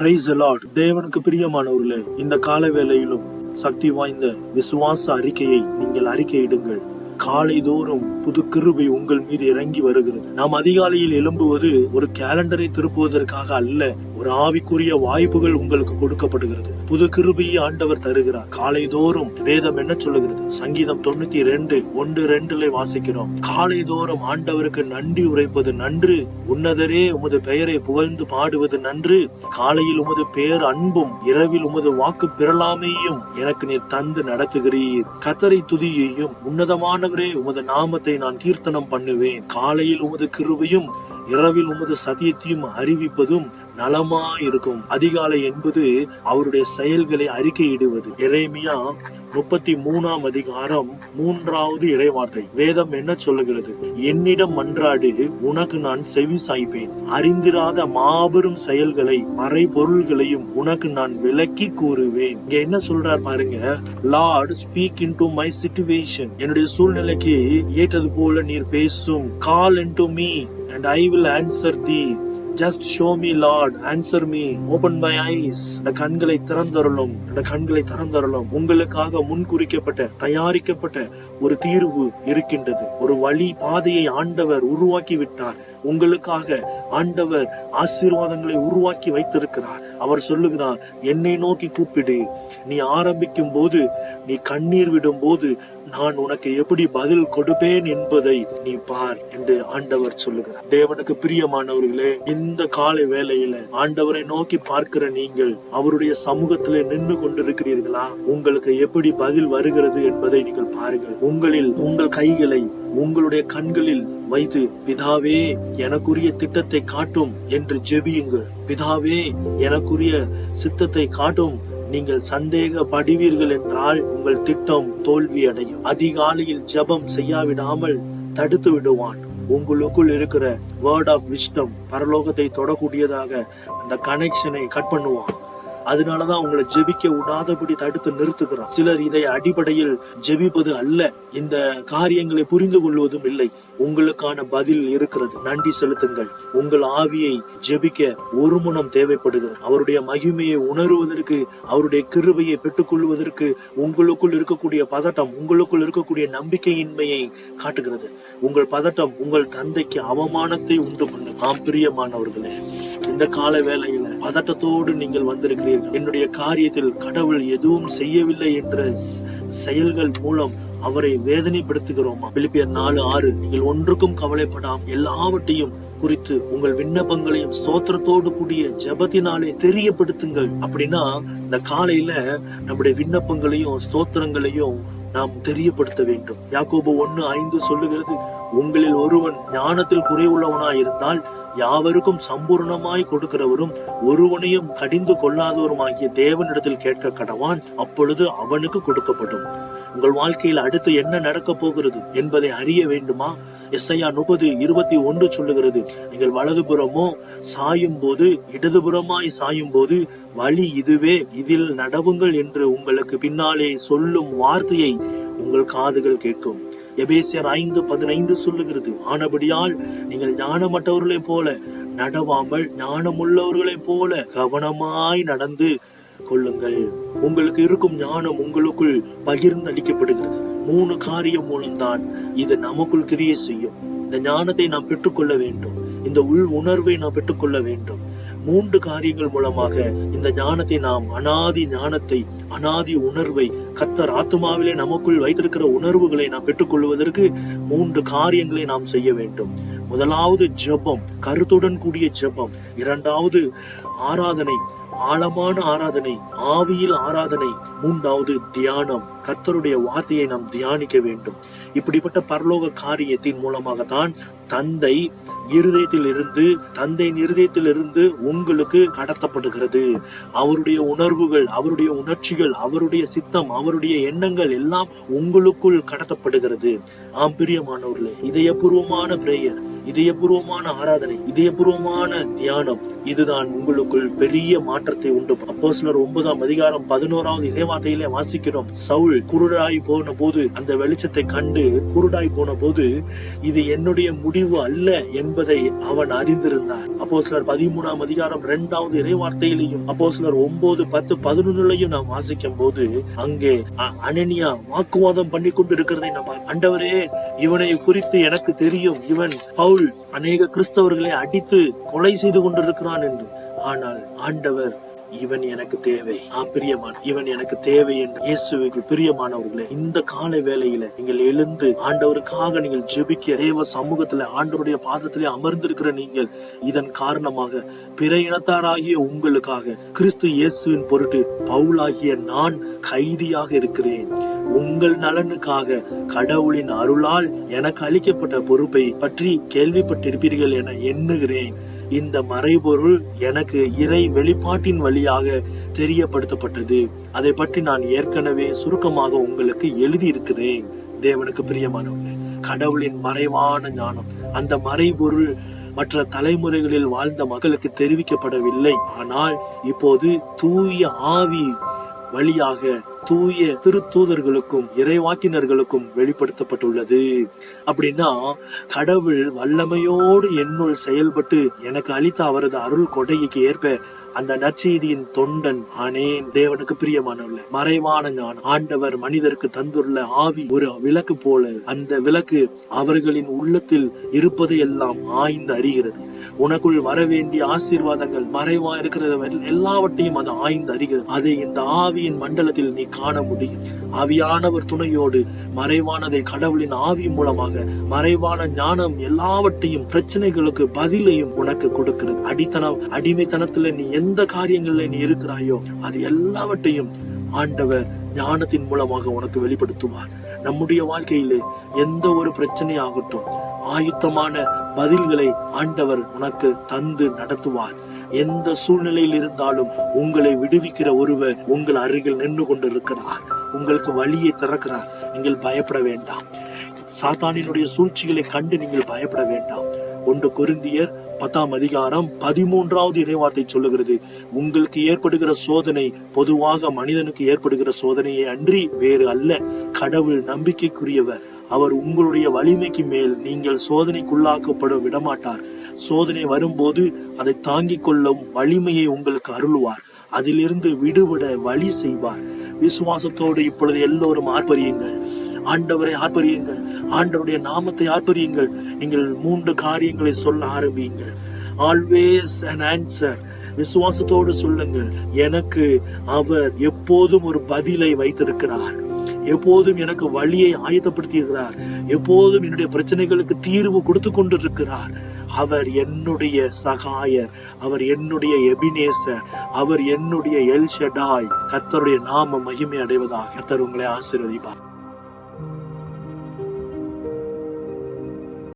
Praise the Lord. தேவனுக்கு பிரியமானவர்களே, இந்த கால வேளையிலும் சக்தி வாய்ந்த விசுவாச அறிக்கையை நீங்கள் அறிக்கையிடுங்கள். காலை தோறும் புது கிருபை உங்கள் மீது இறங்கி வருகிறது. நாம் அதிகாலையில் எழும்புவது ஒரு கேலண்டரை திருப்புவதற்காக அல்ல, ஒரு ஆவிக்குரிய வாய்ப்புகள் உங்களுக்கு கொடுக்கப்படுகிறது. புது கிருபையை ஆண்டவர் தருகிறார். காலை தோறும் வேதம் என்ன சொல்லுகிறது? சங்கீதம் 92:1-2 வாசிக்கிறோம். காலை தோறும் ஆண்டவருக்கு நன்றி உரைப்பது நன்று, உன்னதரே உமது பெயரை புகழ்ந்து பாடுவது நன்று. காலையில் உமது பேர் அன்பும் இரவில் உமது வாக்கு பிறலாமையும் எனக்கு நீர் தந்து நடத்துகிறீர். கர்த்தரை துதியையும் உன்னதமானவரே உமது நாமத்தை நான் கீர்த்தனம் பண்ணுவேன். காலையில் உமது கிருபையும் இரவில் உமது சத்தியத்தையும் அறிவிப்பதும் நலமாயிருக்கும். அதிகாலை என்பது அவருடைய செயல்களை அறிக்கையிடுவது. எரேமியா 33:3 இறைவார்த்தை. வேதம் என்ன சொல்லுகிறது? என்னிடம் மன்றாடு, உனக்கு நான் செவி சாய்ப்பேன். அறிந்திராத மாபெரும் செயல்களை மறைபொருள்களையும் உனக்கு நான் விளக்கி கூறுவேன். இங்க என்ன சொல்றார் பாருங்க. Lord speak into my situation. என்னுடைய சூழ்நிலைக்கு ஏற்றது போல நீர் பேசும். Call into me and I will answer thee. Just show me Lord, answer me, open my eyes. இந்த கண்களை திறந்தருளும், இந்த கண்களை திறந்தருளும். உங்களுக்காக முன்குறிக்கப்பட்ட தயாரிக்கப்பட்ட ஒரு தீர்வு இருக்கின்றது. ஒரு வழி பாதையை ஆண்டவர் உருவாக்கி விட்டார். உங்களுக்காக ஆண்டவர் ஆசீர்வாதங்களை உருவாக்கி வைத்திருக்கிறார். அவர் சொல்லுகிறார், என்னை நோக்கி கூப்பிடு. நீ ஆரம்பிக்கும் போது, நீ கண்ணீர் விடும் போது நான் உனக்கு எப்படி பதில் கொடுப்பேன் என்பதை நீ பார் என்று ஆண்டவர் சொல்லுகிறார். தேவனுக்கு பிரியமானவர்களே, இந்த காலை வேளையில ஆண்டவரை நோக்கி பார்க்கிற நீங்கள் அவருடைய சமூகத்திலே நின்று கொண்டிருக்கிறீர்களா? உங்களுக்கு எப்படி பதில் வருகிறது என்பதை நீங்கள் பாருங்கள். உங்கள் கைகளை உங்களுடைய கண்களில் வைத்து, பிதாவே எனக்குரிய திட்டத்தை காட்டும் என்று ஜெபியுங்கள். பிதாவே எனக்குரிய சித்தத்தை காட்டும். நீங்கள் சந்தேகப்படுவீர்கள் என்றால் உங்கள் திட்டம் தோல்வி அடையும். அதிகாலையில் ஜெபம் செய்யாவிடாமல் தடுத்து விடுவான். உங்களுக்குள் இருக்கிற வேர்ட் ஆஃப் விஸ்டம் பரலோகத்தை தொடக்கூடியதாக அந்த கனெக்ஷனை கட் பண்ணுவான். அதனாலதான் உங்களை ஜெபிக்க விடாதபடி தடுத்து நிறுத்துகிறான். சிலர் இதை அடிப்படையில் ஜெபிப்பது அல்ல, இந்த காரியங்களை புரிந்து கொள்வதும் இல்லை. உங்களுக்கான பதில் இருக்கிறது. நன்றி செலுத்துங்கள். உங்கள் ஆவியை ஜெபிக்க ஒரு முனம் தேவைப்படுகிறது. அவருடைய மகிமையை உணர்வதற்கு, அவருடைய கிருபையை பெற்றுக்கொள்வதற்கு உங்களுக்குள் இருக்கக்கூடிய பதட்டம், உங்களுக்குள் இருக்கக்கூடிய நம்பிக்கையின்மையை காட்டுகிறது. உங்கள் பதட்டம் உங்கள் தந்தைக்கு அவமானத்தை உண்டு பண்ணும். ஆம் பிரியமானவர்களே, இந்த கால வேளையில பதட்டத்தோடு நீங்கள் வந்திருக்கிறீர்கள். என்னுடைய காரியத்தில் கடவுள் எதுவும் செய்யவில்லை என்ற செயல்கள் மூலம் அவரை வேதனைப்படுத்துகிறோமா? பிலிப்பியர் 4:6 நீங்கள் ஒன்றுக்கும் கவலைப்படாம எல்லாவற்றையும் குறித்து உங்கள் விண்ணப்பங்களையும் ஸ்தோத்திரத்தோடு கூடிய ஜெபத்தினாலே தெரியப்படுத்துங்கள். அப்படின்னா இந்த காலையில நம்முடைய விண்ணப்பங்களையும் ஸ்தோத்திரங்களையும் நாம் தெரியப்படுத்த வேண்டும். யாக்கோபு 1:5 சொல்லுகிறது, உங்களில் ஒருவன் ஞானத்தில் குறைவுள்ளவனாய் இருந்தால் யாவருக்கும் சம்பூர்ணமாய் கொடுக்கிறவரும் ஒருவனையும் கடிந்து கொள்ளாதவருமாகிய தேவனிடத்தில் கேட்க கடவான், அப்பொழுது அவனுக்கு கொடுக்கப்படும். உங்கள் வாழ்க்கையில் அடுத்து என்ன நடக்க போகிறது என்பதை அறிய வேண்டுமா? எஸ்ஐயா 30:21 சொல்லுகிறது, நீங்கள் வலதுபுறமோ சாயும் போது இடதுபுறமாய் சாயும் போது வழி இதுவே, இதில் நடவுங்கள் என்று உங்களுக்கு பின்னாலே சொல்லும் வார்த்தையை உங்கள் காதுகள் கேட்கும். எபேசியர் 5:15 சொல்லுகிறது, ஆனபடியால் நீங்கள் ஞானமற்றவர்களை போல நடவாமல் ஞானமுள்ளவர்களை போல கவனமாய் நடந்து கொள்ளுங்கள். உங்களுக்கு இருக்கும் ஞானம் உங்களுக்குள் பகிர்ந்து அளிக்கப்படுகிறது. 3 காரியம் மூலம்தான் இது நமக்குள் கிரியை செய்யும். இந்த ஞானத்தை நாம் பெற்றுக்கொள்ள வேண்டும். இந்த உள் உணர்வை நாம் பெற்றுக்கொள்ள வேண்டும். 3 காரியங்கள் மூலமாக இந்த ஞானத்தை நாம் அனாதி உணர்வை கர்த்தர் ஆத்துமாவிலே நமக்குள் வைத்திருக்கிற உணர்வுகளை நாம் பெற்றுக்கொள்வதற்கு 3 காரியங்களை நாம் செய்ய வேண்டும். முதலாவது ஜெபம், கருத்துடன் கூடிய ஜெபம். 2வது ஆராதனை, ஆழமான ஆராதனை, ஆவியில் ஆராதனை. 3வது தியானம், கர்த்தருடைய வார்த்தையை நாம் தியானிக்க வேண்டும். இப்படிப்பட்ட பரலோக காரியத்தின் மூலமாகத்தான் தந்தை இருதயத்திலிருந்து உங்களுக்கு கடத்தப்படுகிறது. அவருடைய உணர்வுகள், அவருடைய உணர்ச்சிகள், அவருடைய சித்தம், அவருடைய எண்ணங்கள் எல்லாம் உங்களுக்குள் கடத்தப்படுகிறது. ஆம் பிரியமானவர்களே, இதயபூர்வமான பிரேயர், இதயபூர்வமான ஆராதனை, இதயபூர்வமான தியானம், இதுதான் உங்களுக்குள் பெரிய மாற்றத்தை உண்டு. அப்போஸ்தலர் 9:11 இறைவார்த்தையிலே வாசிக்கிறோம், சவுல் குருடாய் போன போது, அந்த வெளிச்சத்தை கண்டு குருடாய் போன போது, இது என்னுடைய முடிவு அல்ல என்பதை அவன் அறிந்திருந்தார். அப்போஸ்தலர் 13:2 இறைவார்த்தையிலையும் அப்போஸ்தலர் 9, 10, 11 நாம் வாசிக்கும் போது, அங்கே அனனியா வாக்குவாதம் பண்ணி கொண்டு இருக்கிறதை நம்ம, ஆண்டவரே இவனை குறித்து எனக்கு தெரியும், இவன் பவுல் அநேக கிறிஸ்தவர்களை அடித்து கொலை செய்து கொண்டிருக்கிறான் என்று. ஆனால் ஆண்டவர், இவன் எனக்கு தேவை, பிரியமான இவன் எனக்கு தேவை என்று. இயேசுவுக்குள் பிரியமானவர்களே, இந்த காலை வேளையில நீங்கள் எழுந்து ஆண்டவருக்காக நீங்கள் ஜெபிக்க, தேவ சமூகத்துல ஆண்டவருடைய பாதத்திலே அமர்ந்திருக்கிற நீங்கள், இதன் காரணமாக பிற இனத்தாராகிய உங்களுக்காக கிறிஸ்து இயேசுவின் பொருட்டு பவுலாகிய நான் கைதியாக இருக்கிறேன். உங்கள் நலனுக்காக கடவுளின் அருளால் எனக்கு அளிக்கப்பட்ட பொறுப்பை பற்றி கேள்விப்பட்டிருப்பீர்கள் என எண்ணுகிறேன். இந்த மறைபொருள் எனக்கு இறை வெளிப்பாட்டின் வழியாக தெரியப்படுத்தப்பட்டது. அதை பற்றி நான் ஏற்கனவே சுருக்கமாக உங்களுக்கு எழுதியிருக்கிறேன். தேவனுக்கு பிரியமானவர்களே, கடவுளின் மறைவான ஞானம், அந்த மறைபொருள் மற்ற தலைமுறைகளில் வாழ்ந்த மக்களுக்கு தெரிவிக்கப்படவில்லை. ஆனால் இப்போது தூய ஆவி வழியாக தூய திருத்தூதர்களுக்கும் இறைவாக்கினர்களுக்கும் வெளிப்படுத்தப்பட்டுள்ளது. அப்படின்னா கடவுள் வல்லமையோடு என்னுள் செயல்பட்டு எனக்கு அளித்த அவரது அருள் கொடைக்கு ஏற்ப அந்த நற்செய்தியின் தொண்டன் ஆனேன். தேவனுக்கு பிரியமானவர்களே, மறைவான ஞானம் ஆண்டவர் மனிதருக்கு தந்துள்ள ஆவி ஒரு விளக்கு போல, அந்த விளக்கு அவர்களின் உள்ளத்தில் இருப்பதை எல்லாம் ஆய்ந்து அறிகிறது. உனக்குள் வர வேண்டிய ஆசீர்வாதங்கள் மறைவா இருக்கிறது எல்லாவற்றையும் அது ஆய்ந்து அறிகிறது. அதை இந்த ஆவியின் மண்டலத்தில் நீ காண முடியும். ஆவியானவர் துணையோடு மறைவானதை கடவுளின் ஆவி மூலமாக மறைவான ஞானம் எல்லாவற்றையும், பிரச்சனைகளுக்கு பதிலையும் உனக்கு கொடுக்கிறது. அடிமைத்தனத்துல நீ எந்த காரியங்கள்ல நீ இருக்கிறாயோ அது எல்லாவற்றையும் ஆண்டவர் ஞானத்தின் மூலமாக உனக்கு வெளிப்படுத்துவார். நம்முடைய வாழ்க்கையிலே எந்த ஒரு பிரச்சனை ஆகட்டும், ஆயுத்தமான பதில்களை ஆண்டவர் உனக்கு தந்து நடத்துவார். எந்த சூழ்நிலையில் இருந்தாலும் உங்களை விடுவிக்கிற ஒருவர் உங்கள் அருகில் நின்று கொண்டிருக்கிறார். உங்களுக்கு வழியை திறக்கிறார். நீங்கள் பயப்பட வேண்டாம். சாத்தானினுடைய சூழ்ச்சிகளை கண்டு நீங்கள் பயப்பட வேண்டாம். 1 கொரிந்தியர் 10:13 இறைவார்த்தை சொல்லுகிறது, உங்களுக்கு ஏற்படுகிற சோதனை பொதுவாக மனிதனுக்கு ஏற்படுகிற சோதனையை அன்றி வேறு அல்ல. கடவுள் நம்பிக்கைக்குரியவர். அவர் உங்களுடைய வலிமைக்கு மேல் நீங்கள் சோதனைக்குள்ளாக்கப்பட விடமாட்டார். சோதனை வரும்போது அதை தாங்கிக் கொள்ளும் வலிமையை உங்களுக்கு அருள்வார். அதிலிருந்து விடுபட வழி செய்வார். விசுவாசத்தோடு இப்பொழுது எல்லோரும் ஆர்ப்பரியுங்கள். ஆண்டவரை ஆர்ப்பரியுங்கள். ஆண்டவருடைய நாமத்தை ஆர்ப்பரியுங்கள். நீங்கள் 3 காரியங்களை சொல்ல ஆரம்பியுங்கள். Always an answer. விசுவாசத்தோடு சொல்லுங்கள், எனக்கு அவர் எப்போதும் ஒரு பதிலை வைத்திருக்கிறார். எப்போதும் எனக்கு வழியை ஆயத்தப்படுத்தியிருக்கிறார். எப்போதும் என்னுடைய பிரச்சனைகளுக்கு தீர்வு கொடுத்து கொண்டிருக்கிறார். அவர் என்னுடைய சகாயர். அவர் என்னுடைய எபினேசர். அவர் என்னுடைய எல் ஷடாய். கர்த்தருடைய நாம மகிமை அடைவதாக. கர்த்தர் உங்களை ஆசீர்வதிப்பார்.